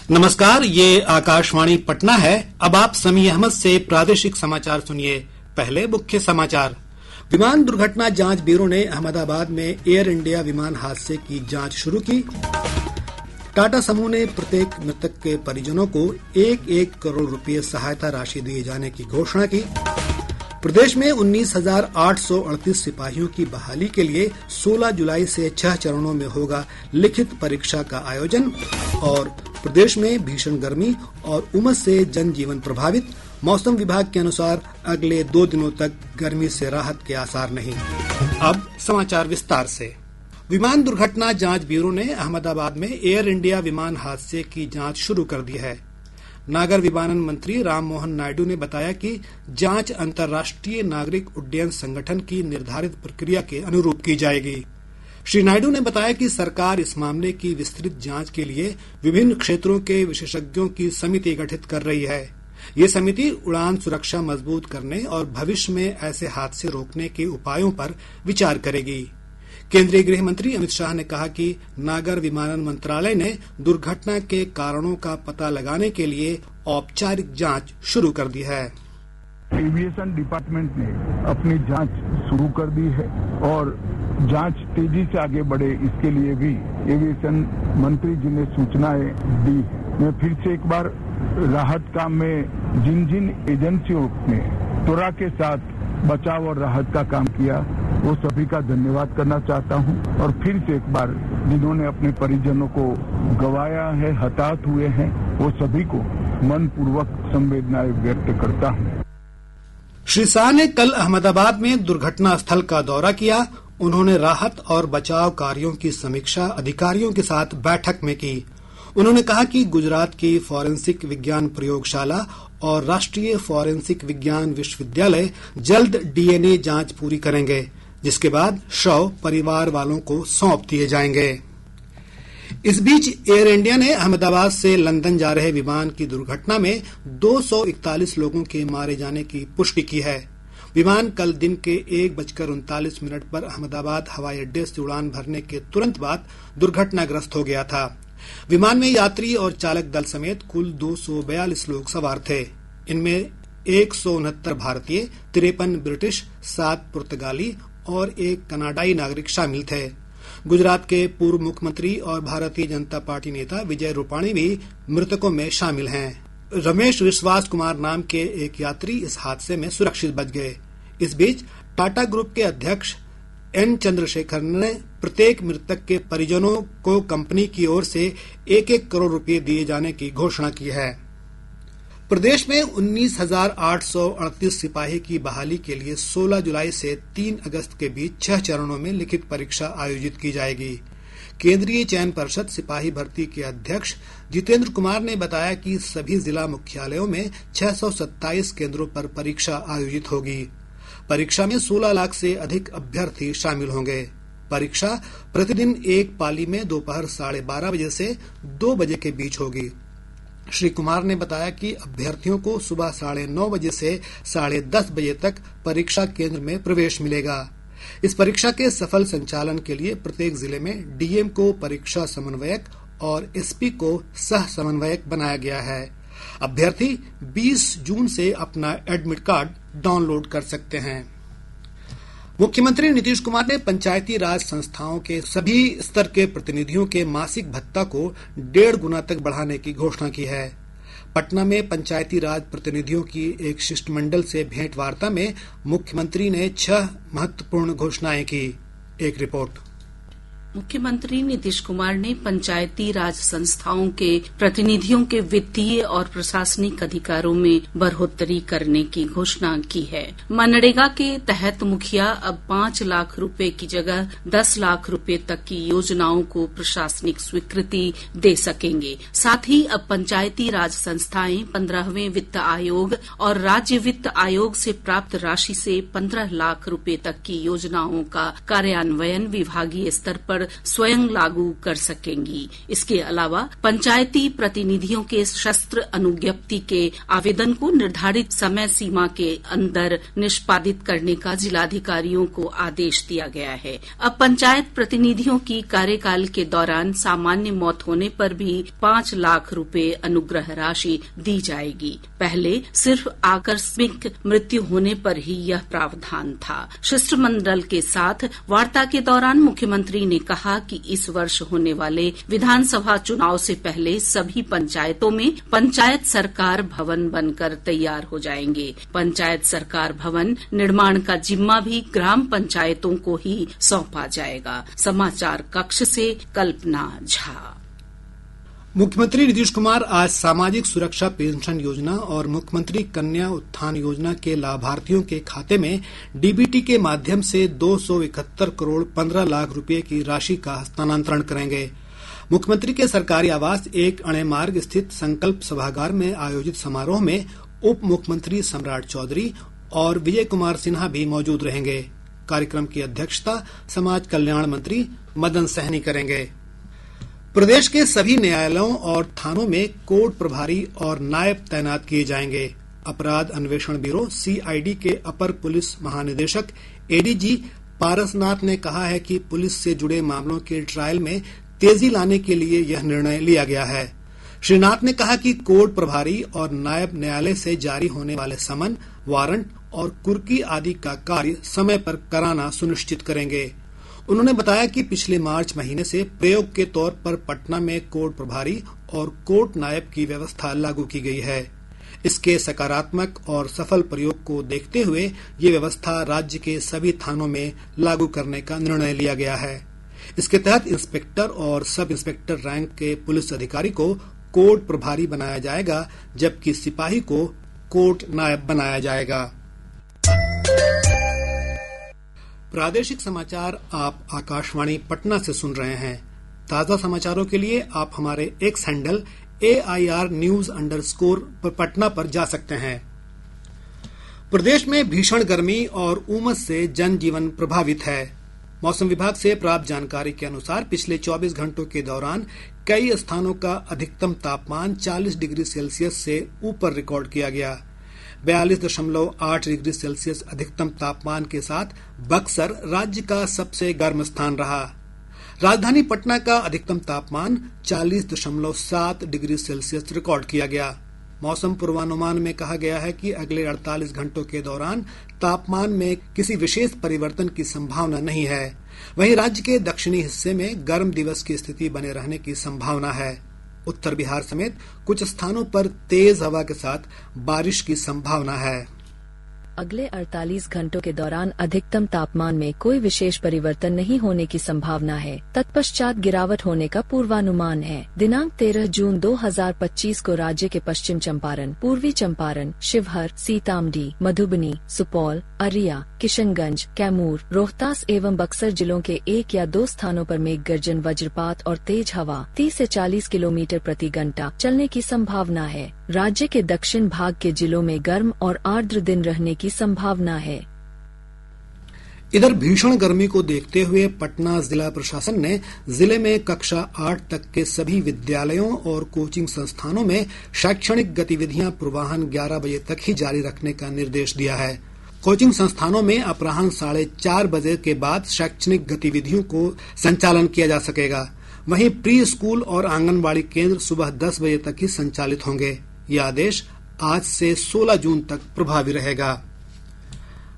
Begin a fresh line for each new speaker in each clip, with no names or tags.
नमस्कार, ये आकाशवाणी पटना है। अब आप समी अहमद से प्रादेशिक समाचार सुनिए। पहले मुख्य समाचार। विमान दुर्घटना जांच ब्यूरो ने अहमदाबाद में एयर इंडिया विमान हादसे की जांच शुरू की। टाटा समूह ने प्रत्येक मृतक के परिजनों को 1-1 करोड़ रुपए सहायता राशि दिए जाने की घोषणा की। प्रदेश में 19,838 सिपाहियों की बहाली के लिए 16 जुलाई से 6 चरणों में होगा लिखित परीक्षा का आयोजन। और प्रदेश में भीषण गर्मी और उमस से जनजीवन प्रभावित। मौसम विभाग के अनुसार अगले 2 दिनों तक गर्मी से राहत के आसार नहीं। अब समाचार विस्तार से। विमान दुर्घटना जांच ब्यूरो ने अहमदाबाद में एयर इंडिया विमान हादसे की जांच शुरू कर दी है। नागर विमानन मंत्री राममोहन नायडू ने बताया कि जांच अंतर्राष्ट्रीय नागरिक उड्डयन संगठन की निर्धारित प्रक्रिया के अनुरूप की जाएगी। श्री नायडू ने बताया कि सरकार इस मामले की विस्तृत जांच के लिए विभिन्न क्षेत्रों के विशेषज्ञों की समिति गठित कर रही है। ये समिति उड़ान सुरक्षा मजबूत करने और भविष्य में ऐसे हादसे रोकने के उपायों पर विचार करेगी। केंद्रीय गृह मंत्री अमित शाह ने कहा कि नागर विमानन मंत्रालय ने दुर्घटना के कारणों का पता लगाने के लिए औपचारिक जांच शुरू कर दी है।
एविएशन डिपार्टमेंट ने अपनी जांच शुरू कर दी है और जांच तेजी से आगे बढ़े इसके लिए भी एविएशन मंत्री जी ने सूचनाएं दी। मैं फिर से एक बार राहत काम में जिन जिन एजेंसियों ने त्वरा के साथ बचाव और राहत का काम किया वो सभी का धन्यवाद करना चाहता हूं। और फिर से एक बार जिन्होंने अपने परिजनों को गंवाया है, हताहत हुए हैं, वो सभी को मनपूर्वक संवेदनाएं व्यक्त करता हूं।
श्री शाह ने कल अहमदाबाद में दुर्घटना स्थल का दौरा किया। उन्होंने राहत और बचाव कार्यों की समीक्षा अधिकारियों के साथ बैठक में की। उन्होंने कहा कि गुजरात की फॉरेंसिक विज्ञान प्रयोगशाला और राष्ट्रीय फॉरेंसिक विज्ञान विश्वविद्यालय जल्द डीएनए जांच पूरी करेंगे, जिसके बाद शव परिवार वालों को सौंप दिए जाएंगे। इस बीच एयर इंडिया ने अहमदाबाद से लंदन जा रहे विमान की दुर्घटना में 241 लोगों के मारे जाने की पुष्टि की है। विमान कल दिन के 1:39 पर अहमदाबाद हवाई अड्डे से उड़ान भरने के तुरंत बाद दुर्घटनाग्रस्त हो गया था। विमान में यात्री और चालक दल समेत कुल 242 लोग सवार थे। इनमें 169 भारतीय, 53 ब्रिटिश, 7 पुर्तगाली और 1 कनाडाई नागरिक शामिल थे। गुजरात के पूर्व मुख्यमंत्री और भारतीय जनता पार्टी नेता विजय रूपाणी भी मृतकों में शामिल हैं। रमेश विश्वास कुमार नाम के एक यात्री इस हादसे में सुरक्षित बच गए। इस बीच टाटा ग्रुप के अध्यक्ष एन चंद्रशेखर ने प्रत्येक मृतक के परिजनों को कंपनी की ओर से 1-1 करोड़ रुपए दिए जाने की घोषणा की है। प्रदेश में 19,838 सिपाही की बहाली के लिए 16 जुलाई से 3 अगस्त के बीच 6 चरणों में लिखित परीक्षा आयोजित की जाएगी। केंद्रीय चयन परिषद सिपाही भर्ती के अध्यक्ष जितेंद्र कुमार ने बताया कि सभी जिला मुख्यालयों में 627 केंद्रों पर परीक्षा आयोजित होगी। परीक्षा में 16 लाख से अधिक अभ्यर्थी शामिल होंगे। परीक्षा प्रतिदिन एक पाली में दोपहर 12:30 बजे से 2 बजे के बीच होगी। श्री कुमार ने बताया कि अभ्यर्थियों को सुबह 9:30 बजे से 10:30 बजे तक परीक्षा केंद्र में प्रवेश मिलेगा। इस परीक्षा के सफल संचालन के लिए प्रत्येक जिले में डीएम को परीक्षा समन्वयक और एसपी को सह समन्वयक बनाया गया है। अभ्यर्थी 20 जून से अपना एडमिट कार्ड डाउनलोड कर सकते हैं। मुख्यमंत्री नीतीश कुमार ने पंचायती राज संस्थाओं के सभी स्तर के प्रतिनिधियों के मासिक भत्ता को 1.5 गुना तक बढ़ाने की घोषणा की है। पटना में पंचायती राज प्रतिनिधियों की एक शिष्टमंडल से भेंट वार्ता में मुख्यमंत्री ने 6 महत्वपूर्ण घोषणाएं की। एक रिपोर्ट।
मुख्यमंत्री नीतीश कुमार ने पंचायती राज संस्थाओं के प्रतिनिधियों के वित्तीय और प्रशासनिक अधिकारों में बढ़ोतरी करने की घोषणा की है। मनरेगा के तहत मुखिया अब 5 लाख रुपए की जगह 10 लाख रुपए तक की योजनाओं को प्रशासनिक स्वीकृति दे सकेंगे। साथ ही अब पंचायती राज संस्थाएं 15वें वित्त आयोग और राज्य वित्त आयोग से प्राप्त राशि से 15 लाख रुपए तक की योजनाओं का कार्यान्वयन विभागीय स्तर पर पर स्वयं लागू कर सकेंगी। इसके अलावा पंचायती प्रतिनिधियों के शस्त्र अनुज्ञप्ति के आवेदन को निर्धारित समय सीमा के अंदर निष्पादित करने का जिलाधिकारियों को आदेश दिया गया है। अब पंचायत प्रतिनिधियों की कार्यकाल के दौरान सामान्य मौत होने पर भी 5 लाख रुपए अनुग्रह राशि दी जाएगी। पहले सिर्फ आकस्मिक मृत्यु होने पर ही यह प्रावधान था। शिष्टमंडल के साथ वार्ता के दौरान मुख्यमंत्री ने कहा कि इस वर्ष होने वाले विधानसभा चुनाव से पहले सभी पंचायतों में पंचायत सरकार भवन बनकर तैयार हो जाएंगे। पंचायत सरकार भवन निर्माण का जिम्मा भी ग्राम पंचायतों को ही सौंपा जाएगा। समाचार कक्ष से कल्पना झा।
मुख्यमंत्री नीतीश कुमार आज सामाजिक सुरक्षा पेंशन योजना और मुख्यमंत्री कन्या उत्थान योजना के लाभार्थियों के खाते में डीबीटी के माध्यम से 271 करोड़ 15 लाख रुपए की राशि का हस्तांतरण करेंगे। मुख्यमंत्री के सरकारी आवास 1 अणे मार्ग स्थित संकल्प सभागार में आयोजित समारोह में उप मुख्यमंत्री सम्राट चौधरी और विजय कुमार सिन्हा भी मौजूद रहेंगे। कार्यक्रम की अध्यक्षता समाज कल्याण मंत्री मदन सहनी करेंगे। प्रदेश के सभी न्यायालयों और थानों में कोर्ट प्रभारी और नायब तैनात किए जाएंगे। अपराध अन्वेषण ब्यूरो सीआईडी के अपर पुलिस महानिदेशक एडीजी पारसनाथ ने कहा है कि पुलिस से जुड़े मामलों के ट्रायल में तेजी लाने के लिए यह निर्णय लिया गया है। श्री नाथ ने कहा कि कोर्ट प्रभारी और नायब न्यायालय से जारी होने वाले समन, वारंट और कुर्की आदि का कार्य समय पर कराना सुनिश्चित करेंगे। उन्होंने बताया कि पिछले मार्च महीने से प्रयोग के तौर पर पटना में कोर्ट प्रभारी और कोर्ट नायब की व्यवस्था लागू की गई है। इसके सकारात्मक और सफल प्रयोग को देखते हुए ये व्यवस्था राज्य के सभी थानों में लागू करने का निर्णय लिया गया है। इसके तहत इंस्पेक्टर और सब इंस्पेक्टर रैंक के पुलिस अधिकारी को कोर्ट प्रभारी बनाया जाएगा, जबकि सिपाही को कोर्ट नायब बनाया जाएगा। प्रादेशिक समाचार आप आकाशवाणी पटना से सुन रहे हैं। ताजा समाचारों के लिए आप हमारे एक्स हैंडल AIR_News_ पर पटना पर जा सकते हैं। प्रदेश में भीषण गर्मी और उमस से जनजीवन प्रभावित है। मौसम विभाग से प्राप्त जानकारी के अनुसार पिछले 24 घंटों के दौरान कई स्थानों का अधिकतम तापमान 40 डिग्री सेल्सियस से ऊपर रिकॉर्ड किया गया। 42.8 डिग्री सेल्सियस अधिकतम तापमान के साथ बक्सर राज्य का सबसे गर्म स्थान रहा। राजधानी पटना का अधिकतम तापमान 40.7 डिग्री सेल्सियस रिकॉर्ड किया गया। मौसम पूर्वानुमान में कहा गया है कि अगले 48 घंटों के दौरान तापमान में किसी विशेष परिवर्तन की संभावना नहीं है। वहीं राज्य के दक्षिणी हिस्से में गर्म दिवस की स्थिति बने रहने की संभावना है। उत्तर बिहार समेत कुछ स्थानों पर तेज हवा के साथ बारिश की संभावना है।
अगले 48 घंटों के दौरान अधिकतम तापमान में कोई विशेष परिवर्तन नहीं होने की संभावना है। तत्पश्चात गिरावट होने का पूर्वानुमान है। दिनांक 13 जून 2025 को राज्य के पश्चिम चंपारण, पूर्वी चंपारण, शिवहर, सीतामढ़ी, मधुबनी, सुपौल, अरिया, किशनगंज, कैमूर, रोहतास एवं बक्सर जिलों के 1 या 2 स्थानों पर मेघ गर्जन, वज्रपात और तेज हवा 30 से 40 किलोमीटर प्रति घंटा चलने की संभावना है। राज्य के दक्षिण भाग के जिलों में गर्म और आर्द्र दिन रहने की संभावना है।
इधर भीषण गर्मी को देखते हुए पटना जिला प्रशासन ने जिले में कक्षा 8 तक के सभी विद्यालयों और कोचिंग संस्थानों में शैक्षणिक गतिविधियां पूर्वाह्न 11 बजे तक ही जारी रखने का निर्देश दिया है। कोचिंग संस्थानों में अपराह्न 4:30 बजे के बाद शैक्षणिक गतिविधियों को संचालन किया जा सकेगा। वहीं प्री स्कूल और आंगनबाड़ी केंद्र सुबह 10 बजे तक ही संचालित होंगे। यह आदेश आज से 16 जून तक प्रभावी रहेगा।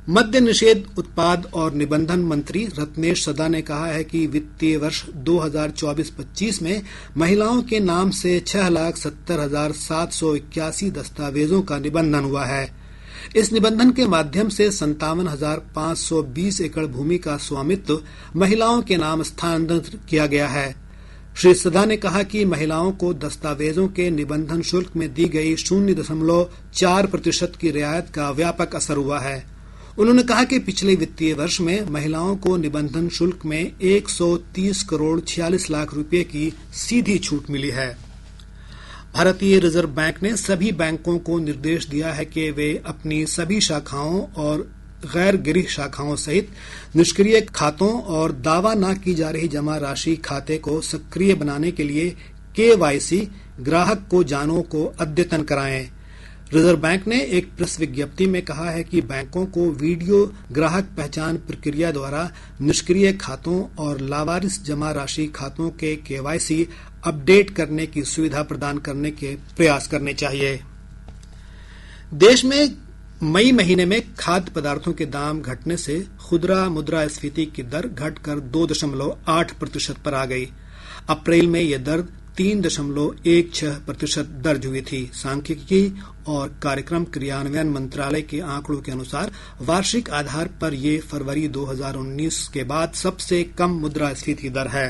मद्य निषेध, उत्पाद और निबंधन मंत्री रत्नेश सदा ने कहा है कि वित्तीय वर्ष 2024-25 में महिलाओं के नाम से 6,70,781 दस्तावेजों का निबंधन हुआ है। इस निबंधन के माध्यम से 57,520 एकड़ भूमि का स्वामित्व महिलाओं के नाम स्थानांतरित किया गया है। श्री सदा ने कहा कि महिलाओं को दस्तावेजों के निबंधन शुल्क में दी गई 0.4% की रियायत का व्यापक असर हुआ है। उन्होंने कहा कि पिछले वित्तीय वर्ष में महिलाओं को निबंधन शुल्क में 130 करोड़ 46 लाख रुपए की सीधी छूट मिली है। भारतीय रिजर्व बैंक ने सभी बैंकों को निर्देश दिया है कि वे अपनी सभी शाखाओं और गैर गिरह शाखाओं सहित निष्क्रिय खातों और दावा न की जा रही जमा राशि खाते को सक्रिय बनाने के लिए KYC ग्राहक को जानों को अद्यतन कराएं। रिजर्व बैंक ने एक प्रेस विज्ञप्ति में कहा है कि बैंकों को वीडियो ग्राहक पहचान प्रक्रिया द्वारा निष्क्रिय खातों और लावारिस जमा राशि खातों के KYC अपडेट करने की सुविधा प्रदान करने के प्रयास करने चाहिए। देश में मई महीने में खाद्य पदार्थों के दाम घटने से खुदरा मुद्रास्फीति की दर घटकर 2.8% पर आ गई। अप्रैल में यह दर 3.16% दर्ज हुई थी। सांख्यिकी और कार्यक्रम क्रियान्वयन मंत्रालय के आंकड़ों के अनुसार वार्षिक आधार पर यह फरवरी 2019 के बाद सबसे कम मुद्रास्फीति दर है।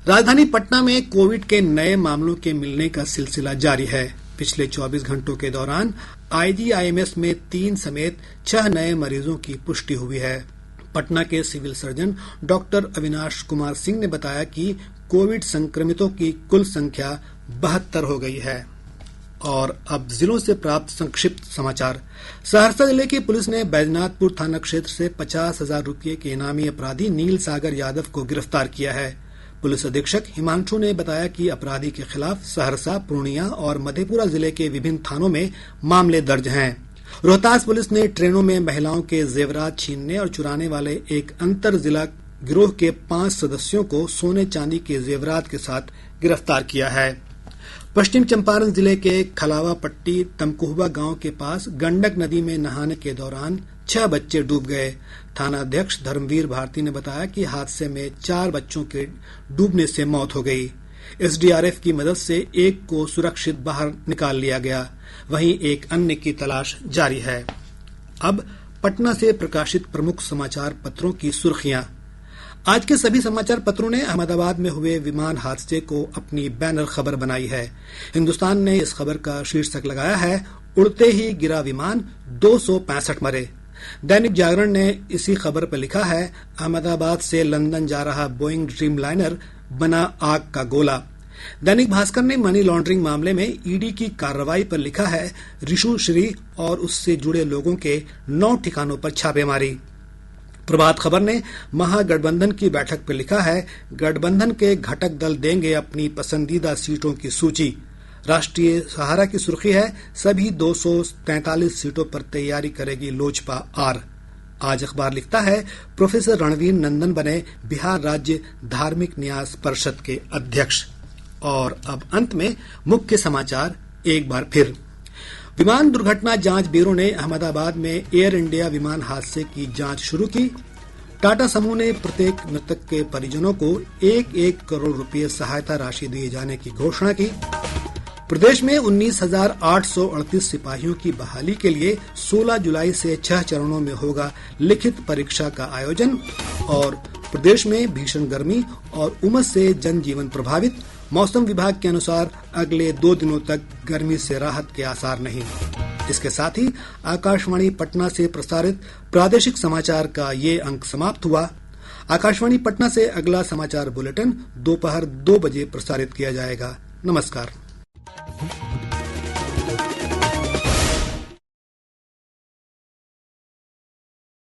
राजधानी पटना में कोविड के नए मामलों के मिलने का सिलसिला जारी है। पिछले 24 घंटों के दौरान IGIMS में 3 समेत 6 नए मरीजों की पुष्टि हुई है। पटना के civil surgeon doctor Avinash Kumar Singh ने बताया कि कोविड संक्रमितों की कुल संख्या 72 हो गई है। और अब जिलों से प्राप्त संक्षिप्त समाचार। सहरसा जिले की पुलिस ने बैजनाथपुर थाना क्षेत्र से 50,000 रुपये के इनामी अपराधी नील सागर यादव को गिरफ्तार किया है। पुलिस अधीक्षक हिमांशु ने बताया कि अपराधी के खिलाफ सहरसा, पूर्णिया और मधेपुरा जिले के विभिन्न थानों में मामले दर्ज हैं। रोहतास पुलिस ने ट्रेनों में महिलाओं के जेवरात छीनने और चुराने वाले एक अंतर जिला गिरोह के 5 सदस्यों को सोने चांदी के जेवरात के साथ गिरफ्तार किया है। पश्चिम चंपारण जिले के खलावापट्टी तमकुहबा गांव के पास गंडक नदी में नहाने के दौरान 6 बच्चे डूब गए। थाना अध्यक्ष धर्मवीर भारती ने बताया कि हादसे में 4 बच्चों के डूबने से मौत हो गई। SDRF की मदद से एक को सुरक्षित बाहर निकाल लिया गया, वहीं एक अन्य की तलाश जारी है। अब पटना से प्रकाशित प्रमुख समाचार पत्रों की सुर्खियां। आज के सभी समाचार पत्रों ने अहमदाबाद में हुए विमान हादसे को अपनी बैनर खबर बनाई है। हिंदुस्तान ने इस खबर का शीर्षक लगाया है, उड़ते ही गिरा विमान, 265 मरे। दैनिक जागरण ने इसी खबर पर लिखा है, अहमदाबाद से लंदन जा रहा बोइंग ड्रीमलाइनर बना आग का गोला। दैनिक भास्कर ने मनी लॉन्ड्रिंग मामले में ईडी की कार्रवाई पर लिखा है, रिशु श्री और उससे जुड़े लोगों के 9 ठिकानों पर छापेमारी। प्रभात खबर ने महागठबंधन की बैठक पर लिखा है, गठबंधन के घटक दल देंगे अपनी पसंदीदा सीटों की सूची। राष्ट्रीय सहारा की सुर्खी है, सभी 243 सीटों पर तैयारी करेगी लोजपा आर। आज अखबार लिखता है, प्रोफेसर रणवीर नंदन बने बिहार राज्य धार्मिक न्यास परिषद के अध्यक्ष। और अब अंत में मुख्य समाचार एक बार फिर। विमान दुर्घटना जांच ब्यूरो ने अहमदाबाद में एयर इंडिया विमान हादसे की जांच शुरू की। टाटा समूह ने प्रत्येक मृतक के परिजनों को 1-1 करोड़ रुपये सहायता राशि दिए जाने की घोषणा की। प्रदेश में 19,838 सिपाहियों की बहाली के लिए 16 जुलाई से 6 चरणों में होगा लिखित परीक्षा का आयोजन। और प्रदेश में भीषण गर्मी और उमस से जनजीवन प्रभावित। मौसम विभाग के अनुसार अगले 2 दिनों तक गर्मी से राहत के आसार नहीं। इसके साथ ही आकाशवाणी पटना से प्रसारित प्रादेशिक समाचार का ये अंक समाप्त हुआ। आकाशवाणी पटना से अगला समाचार बुलेटिन दोपहर 2 बजे प्रसारित किया जाएगा। नमस्कार।